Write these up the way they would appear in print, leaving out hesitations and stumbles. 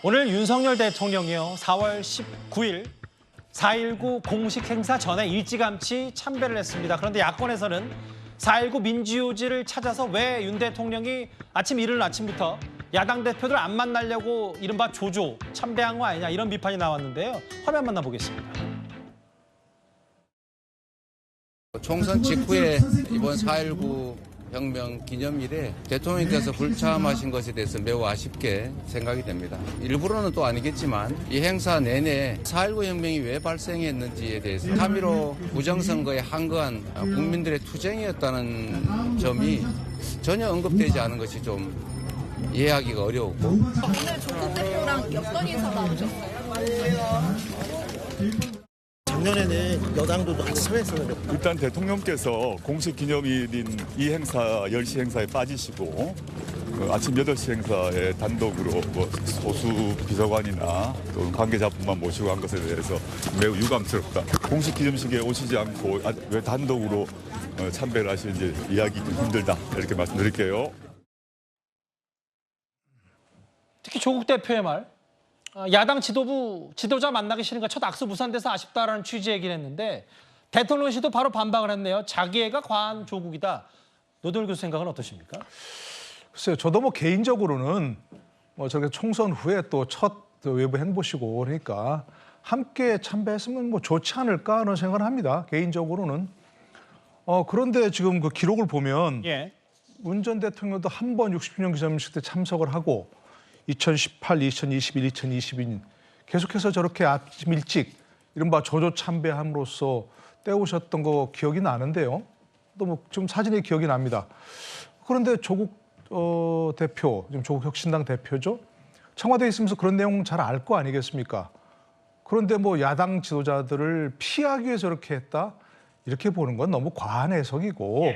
오늘 윤석열 대통령이요. 4월 19일 4.19 공식 행사 전에 일찌감치 참배를 했습니다. 그런데 야권에서는 4.19 민주유지를 찾아서 왜 윤 대통령이 이른 아침부터 야당 대표들 안 만나려고 이른바 조조 참배한 거 아니냐 이런 비판이 나왔는데요. 화면 만나보겠습니다. 총선 직후에 이번 4.19 혁명 기념일에 대통령께서 불참하신 것에 대해서 매우 아쉽게 생각이 됩니다. 일부러는 또 아니겠지만 이 행사 내내 4.19 혁명이 왜 발생했는지에 대해서 3.15 부정선거에 한거한 국민들의 투쟁이었다는 점이 전혀 언급되지 않은 것이 좀 이해하기가 어려웠고. 오늘 조국 대표랑 여권 인사 나오셨어요? 작년에는 여당도 같이 참여했었는데 일단 대통령께서 공식 기념일인 이 행사 10시 행사에 빠지시고 아침 8시 행사에 단독으로 소수 비서관이나 또 관계자분만 모시고 한 것에 대해서 매우 유감스럽다. 공식 기념식에 오시지 않고 왜 단독으로 참배를 하시는지 이야기하기 힘들다. 이렇게 말씀드릴게요. 특히 조국 대표의 말. 야당 지도자 만나기 싫으니까 첫 악수 무산돼서 아쉽다라는 취지의 얘기를 했는데 대통령실도 바로 반박을 했네요. 자기애가 과한 조국이다. 노돌 교수 생각은 어떠십니까? 글쎄요. 저도 개인적으로는 저렇게 총선 후에 또 첫 외부 행보시고 그러니까 함께 참배했으면 좋지 않을까 하는 생각을 합니다. 개인적으로는. 그런데 지금 그 기록을 보면 문 전 대통령도 한 번 60주년 기념식 때 참석을 하고 2018, 2021, 2022년 계속해서 저렇게 아침 일찍 이른바 조조 참배함으로써 때우셨던 거 기억이 나는데요. 또 지금 사진이 기억이 납니다. 그런데 조국 대표, 지금 조국 혁신당 대표죠. 청와대에 있으면서 그런 내용 잘 알 거 아니겠습니까? 그런데 야당 지도자들을 피하기 위해서 저렇게 했다? 이렇게 보는 건 너무 과한 해석이고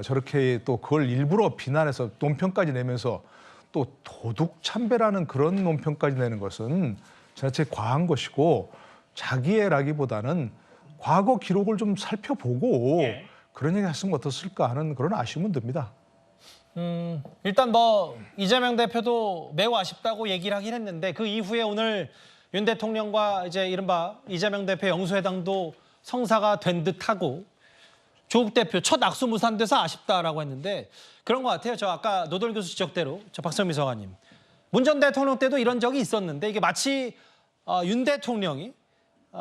저렇게 또 그걸 일부러 비난해서 논평까지 내면서 또 도둑 참배라는 그런 논평까지 내는 것은 지나치게 과한 것이고 자기애라기보다는 과거 기록을 좀 살펴보고 그런 얘기 했으면 어떻을까 하는 그런 아쉬움은 듭니다. 일단 이재명 대표도 매우 아쉽다고 얘기를 하긴 했는데 그 이후에 오늘 윤 대통령과 이제 이른바 이재명 대표 영수회담도 성사가 된 듯하고 조국 대표 첫 악수 무산돼서 아쉽다라고 했는데 그런 것 같아요. 저 아까 노돌 교수 지적대로 박성미 서관님. 문 전 대통령 때도 이런 적이 있었는데 이게 마치 윤 대통령이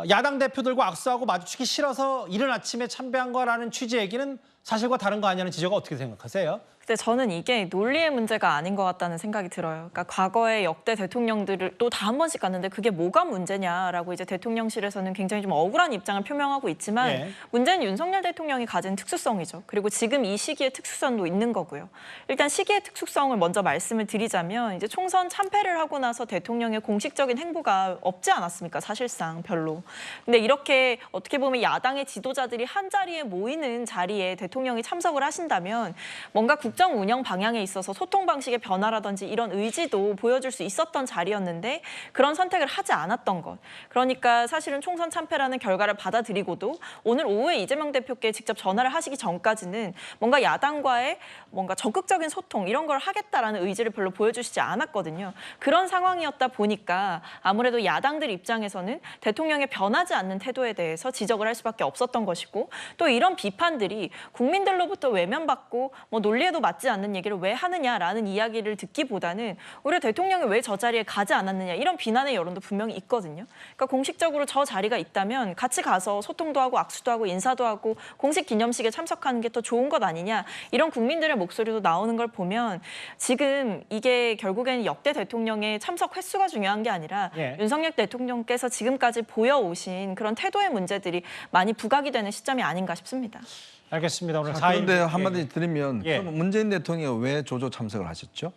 야당 대표들과 악수하고 마주치기 싫어서 이른 아침에 참배한 거라는 취지의 얘기는 사실과 다른 거 아니냐는 지적을 어떻게 생각하세요? 근데 저는 이게 논리의 문제가 아닌 것 같다는 생각이 들어요. 그러니까 과거에 역대 대통령들을 또 다 한 번씩 갔는데 그게 뭐가 문제냐라고 이제 대통령실에서는 굉장히 좀 억울한 입장을 표명하고 있지만 문제는 윤석열 대통령이 가진 특수성이죠. 그리고 지금 이 시기의 특수성도 있는 거고요. 일단 시기의 특수성을 먼저 말씀을 드리자면 이제 총선 참패를 하고 나서 대통령의 공식적인 행보가 없지 않았습니까? 사실상 별로. 근데 이렇게 어떻게 보면 야당의 지도자들이 한 자리에 모이는 자리에 대통령이 참석을 하신다면 뭔가 국정 운영 방향에 있어서 소통 방식의 변화라든지 이런 의지도 보여줄 수 있었던 자리였는데 그런 선택을 하지 않았던 것. 그러니까 사실은 총선 참패라는 결과를 받아들이고도 오늘 오후에 이재명 대표께 직접 전화를 하시기 전까지는 뭔가 야당과의 뭔가 적극적인 소통 이런 걸 하겠다라는 의지를 별로 보여주시지 않았거든요. 그런 상황이었다 보니까 아무래도 야당들 입장에서는 대통령의 변하지 않는 태도에 대해서 지적을 할 수밖에 없었던 것이고 또 이런 비판들이 국민들로부터 외면받고 논리에도 맞지 않는 얘기를 왜 하느냐라는 이야기를 듣기보다는 오히려 대통령이 왜 저 자리에 가지 않았느냐 이런 비난의 여론도 분명히 있거든요. 그러니까 공식적으로 저 자리가 있다면 같이 가서 소통도 하고 악수도 하고 인사도 하고 공식 기념식에 참석하는 게 더 좋은 것 아니냐 이런 국민들의 목소리도 나오는 걸 보면 지금 이게 결국에는 역대 대통령의 참석 횟수가 중요한 게 아니라 윤석열 대통령께서 지금까지 보여오신 그런 태도의 문제들이 많이 부각이 되는 시점이 아닌가 싶습니다. 알겠습니다. 오늘 그런데 한마디 드리면 문재인 대통령이 왜 조조 참석을 하셨죠?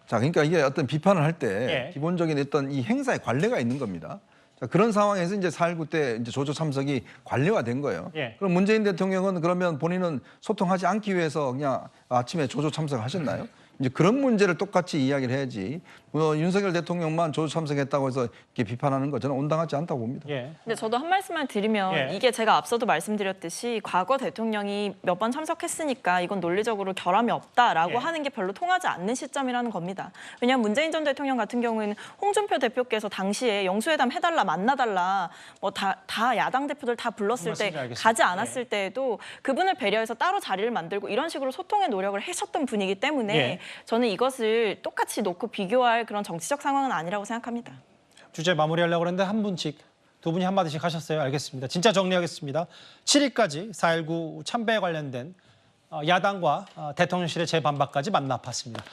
자, 그러니까 이게 어떤 비판을 할 때 기본적인 어떤 이 행사에 관례가 있는 겁니다. 자, 그런 상황에서 이제 4.19 때 이제 조조 참석이 관례화된 거예요. 그럼 문재인 대통령은 그러면 본인은 소통하지 않기 위해서 그냥 아침에 조조 참석을 하셨나요? 이제 그런 문제를 똑같이 이야기를 해야지 윤석열 대통령만 조조 참석했다고 해서 이렇게 비판하는 거 저는 온당하지 않다고 봅니다. 예. 근데 저도 한 말씀만 드리면 예. 이게 제가 앞서도 말씀드렸듯이 과거 대통령이 몇 번 참석했으니까 이건 논리적으로 결함이 없다라고 예. 하는 게 별로 통하지 않는 시점이라는 겁니다. 왜냐하면 문재인 전 대통령 같은 경우에는 홍준표 대표께서 당시에 영수회담 해달라 만나달라 뭐 다 야당 대표들 다 불렀을 때 말씀인지 알겠습니다. 가지 않았을 때에도 그분을 배려해서 따로 자리를 만들고 이런 식으로 소통의 노력을 하셨던 분이기 때문에 예. 저는 이것을 똑같이 놓고 비교할 그런 정치적 상황은 아니라고 생각합니다. 주제 마무리하려고 했는데 한 분씩, 두 분이 한마디씩 하셨어요. 알겠습니다. 진짜 정리하겠습니다. 7일까지 4.19 참배에 관련된 야당과 대통령실의 재반박까지 만나봤습니다.